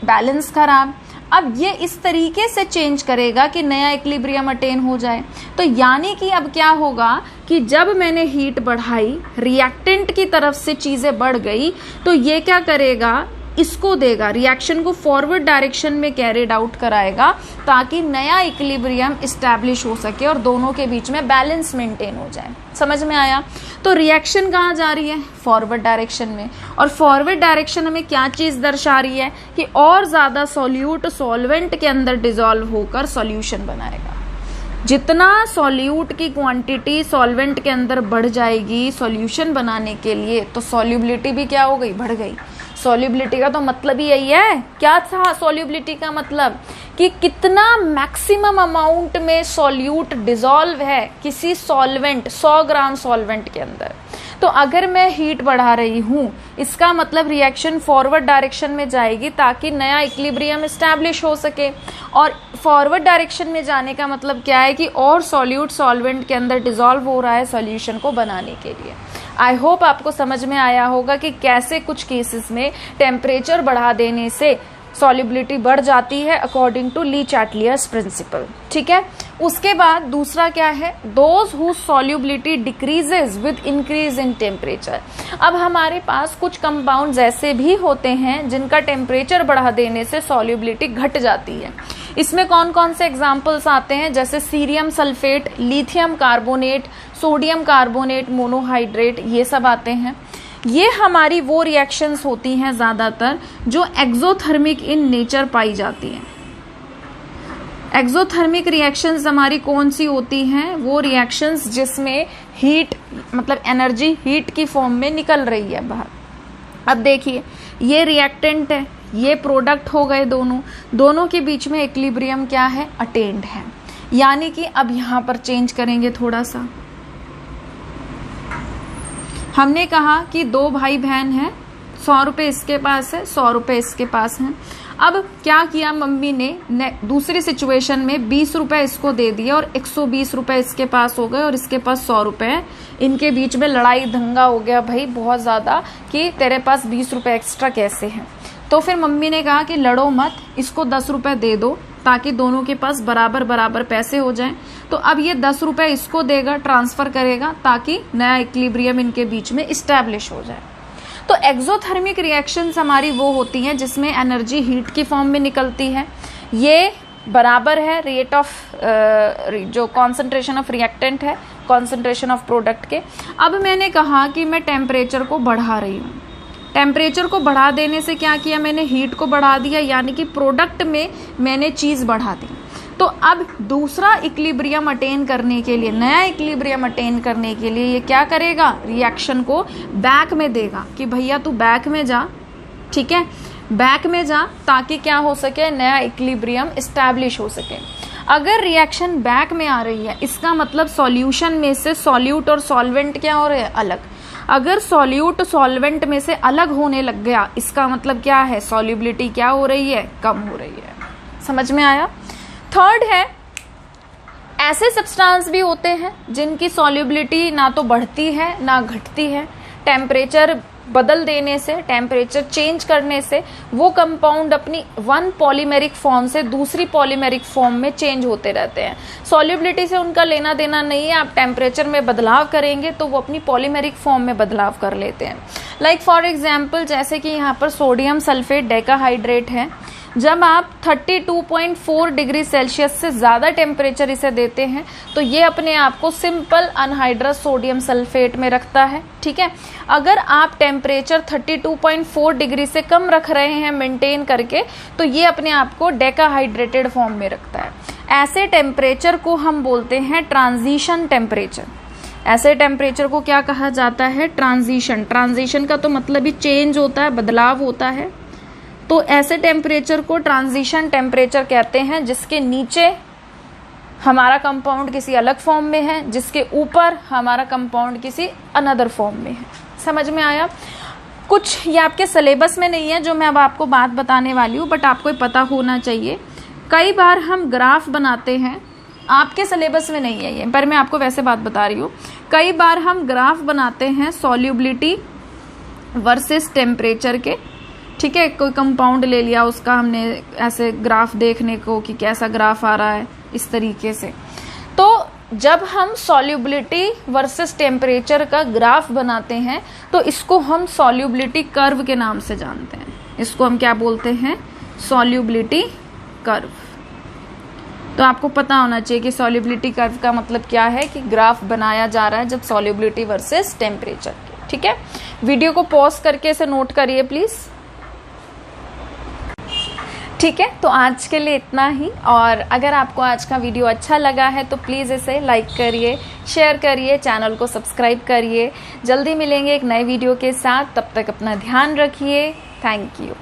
बैलेंस खराब। अब ये इस तरीके से चेंज करेगा कि नया इक्विलिब्रियम अटेन हो जाए। तो यानी कि अब क्या होगा कि जब मैंने हीट बढ़ाई, रिएक्टेंट की तरफ से चीजें बढ़ गई, तो ये क्या करेगा, इसको देगा, रिएक्शन को फॉरवर्ड डायरेक्शन में कैरिड आउट कराएगा ताकि नया इक्विलिब्रियम इस्टेब्लिश हो सके और दोनों के बीच में बैलेंस मेंटेन हो जाए। समझ में आया? तो रिएक्शन कहाँ जा रही है, फॉरवर्ड डायरेक्शन में, और फॉरवर्ड डायरेक्शन हमें क्या चीज दर्शा रही है कि और ज्यादा सॉल्यूट सॉल्वेंट के अंदर डिसॉल्व होकर सॉल्यूशन बनाएगा। जितना सॉल्यूट की क्वांटिटी सॉल्वेंट के अंदर बढ़ जाएगी सॉल्यूशन बनाने के लिए, तो सॉल्युबिलिटी भी क्या हो गई, बढ़ गई। सॉल्युबिलिटी का तो मतलब ही यही है, क्या था सॉल्युबिलिटी का मतलब, कि कितना मैक्सिमम अमाउंट में सॉल्यूट डिसॉल्व है किसी सॉल्वेंट, 100 ग्राम सॉल्वेंट के अंदर। तो अगर मैं हीट बढ़ा रही हूं, इसका मतलब रिएक्शन फॉरवर्ड डायरेक्शन में जाएगी ताकि नया इक्विलिब्रियम एस्टैब्लिश हो सके। और फॉरवर्ड डायरेक्शन में जाने का मतलब क्या है कि और सॉल्यूट सॉल्वेंट के अंदर डिसॉल्व हो रहा है सॉल्यूशन को बनाने के लिए। आई होप आपको समझ में आया होगा कि कैसे कुछ केसेस में टेम्परेचर बढ़ा देने से सॉल्युबिलिटी बढ़ जाती है according to Le Chatelier's principle. ठीक है, उसके बाद दूसरा क्या है, those whose solubility decreases with increase in temperature. अब हमारे पास कुछ कंपाउंड्स ऐसे भी होते हैं जिनका टेम्परेचर बढ़ा देने से सॉल्युबिलिटी घट जाती है। इसमें कौन कौन से एग्जाम्पल्स आते हैं, जैसे cerium sulphate, lithium carbonate, sodium carbonate monohydrate, ये सब आते हैं। ये हमारी वो रिएक्शंस होती हैं ज्यादातर जो एक्सोथर्मिक इन नेचर पाई जाती हैं। एक्सोथर्मिक रिएक्शंस हमारी कौन सी होती हैं, वो रिएक्शंस जिसमें हीट मतलब एनर्जी हीट की फॉर्म में निकल रही है बाहर। अब देखिए ये रिएक्टेंट है, ये प्रोडक्ट हो गए, दोनों के बीच में इक्विलिब्रियम क्या है, अटेन्ड है। यानी कि अब यहां पर चेंज करेंगे थोड़ा सा। हमने कहा कि दो भाई बहन हैं, 100 रुपए इसके पास है, 100 रुपए इसके पास हैं। अब क्या किया मम्मी ने दूसरी सिचुएशन में 20 रुपए इसको दे दिया और 120 रुपए इसके पास हो गए और इसके पास 100 रुपए है। इनके बीच में लड़ाई दंगा हो गया भाई बहुत ज्यादा कि तेरे पास 20 रुपए एक्स्ट्रा कैसे हैं। तो फिर मम्मी ने कहा कि लड़ो मत, इसको 10 रुपए दे दो ताकि दोनों के पास बराबर बराबर पैसे हो जाएं। तो अब ये 10 रुपए इसको देगा, ट्रांसफर करेगा ताकि नया इक्विलिब्रियम इनके बीच में इस्टेब्लिश हो जाए। तो एक्सोथर्मिक रिएक्शंस हमारी वो होती हैं जिसमें एनर्जी हीट की फॉर्म में निकलती है। ये बराबर है रेट ऑफ जो कॉन्सेंट्रेशन ऑफ रिएक्टेंट है कॉन्सेंट्रेशन ऑफ प्रोडक्ट के। अब मैंने कहा कि मैं टेम्परेचर को बढ़ा रही हूँ। टेम्परेचर को बढ़ा देने से क्या किया, मैंने हीट को बढ़ा दिया, यानी कि प्रोडक्ट में मैंने चीज बढ़ा दी। तो अब दूसरा इक्विलिब्रियम अटेन करने के लिए, नया इक्विलिब्रियम अटेन करने के लिए ये क्या करेगा, रिएक्शन को बैक में देगा कि भैया तू बैक में जा, ठीक है, बैक में जा ताकि क्या हो सके, नया इक्विलिब्रियम एस्टैब्लिश हो सके। अगर रिएक्शन बैक में आ रही है इसका मतलब सॉल्यूशन में से सॉल्यूट और सॉल्वेंट क्या हो रहे हैं, अलग। अगर सॉल्यूट सॉल्वेंट में से अलग होने लग गया इसका मतलब क्या है, सॉल्युबिलिटी क्या हो रही है, कम हो रही है। समझ में आया। थर्ड है, ऐसे सब्सटेंस भी होते हैं जिनकी सॉल्युबिलिटी ना तो बढ़ती है ना घटती है। टेम्परेचर बदल देने से, टेम्परेचर चेंज करने से वो कंपाउंड अपनी वन पॉलीमेरिक फॉर्म से दूसरी पॉलीमेरिक फॉर्म में चेंज होते रहते हैं। सॉल्युबिलिटी से उनका लेना देना नहीं है, आप टेम्परेचर में बदलाव करेंगे तो वो अपनी पॉलीमेरिक फॉर्म में बदलाव कर लेते हैं। लाइक फॉर एग्जाम्पल जैसे कि यहाँ पर सोडियम सल्फेट डेकाहाइड्रेट है, जब आप 32.4 डिग्री सेल्सियस से ज़्यादा टेम्परेचर इसे देते हैं तो ये अपने आप को सिंपल अनहाइड्रस सोडियम सल्फेट में रखता है, ठीक है। अगर आप टेम्परेचर 32.4 डिग्री से कम रख रहे हैं मेंटेन करके, तो ये अपने आप को डेकाहाइड्रेटेड फॉर्म में रखता है। ऐसे टेम्परेचर को हम बोलते हैं ट्रांजिशन टेम्परेचर। ऐसे टेम्परेचर को क्या कहा जाता है? ट्रांजिशन। ट्रांजिशन का तो मतलब ही चेंज होता है, बदलाव होता है। तो ऐसे टेम्परेचर को ट्रांजिशन टेम्परेचर कहते हैं, जिसके नीचे हमारा कंपाउंड किसी अलग फॉर्म में है, जिसके ऊपर हमारा कंपाउंड किसी अनदर फॉर्म में है। समझ में आया? कुछ ये आपके सिलेबस में नहीं है जो मैं अब आपको बात बताने वाली हूँ, बट आपको पता होना चाहिए। कई बार हम ग्राफ बनाते हैं, आपके सिलेबस में नहीं है ये, पर मैं आपको वैसे बात बता रही हूँ। कई बार हम ग्राफ बनाते हैं सॉल्युबिलिटी वर्सेस टेम्परेचर के, ठीक है। कोई कंपाउंड ले लिया, उसका हमने ऐसे ग्राफ देखने को कि कैसा ग्राफ आ रहा है, इस तरीके से। तो जब हम सॉल्युबिलिटी वर्सेस टेम्परेचर का ग्राफ बनाते हैं तो इसको हम सॉल्युबिलिटी कर्व के नाम से जानते हैं। इसको हम क्या बोलते हैं? Solubility curve. तो आपको पता होना चाहिए कि सॉल्युबिलिटी कर्व का मतलब क्या है, कि ग्राफ बनाया जा रहा है जब सॉल्युबिलिटी वर्सेस टेम्परेचर के, ठीक है। वीडियो को पॉज करके इसे नोट करिए प्लीज, ठीक है। तो आज के लिए इतना ही, और अगर आपको आज का वीडियो अच्छा लगा है तो प्लीज़ इसे लाइक करिए, शेयर करिए, चैनल को सब्सक्राइब करिए। जल्दी मिलेंगे एक नए वीडियो के साथ, तब तक अपना ध्यान रखिए। Thank you.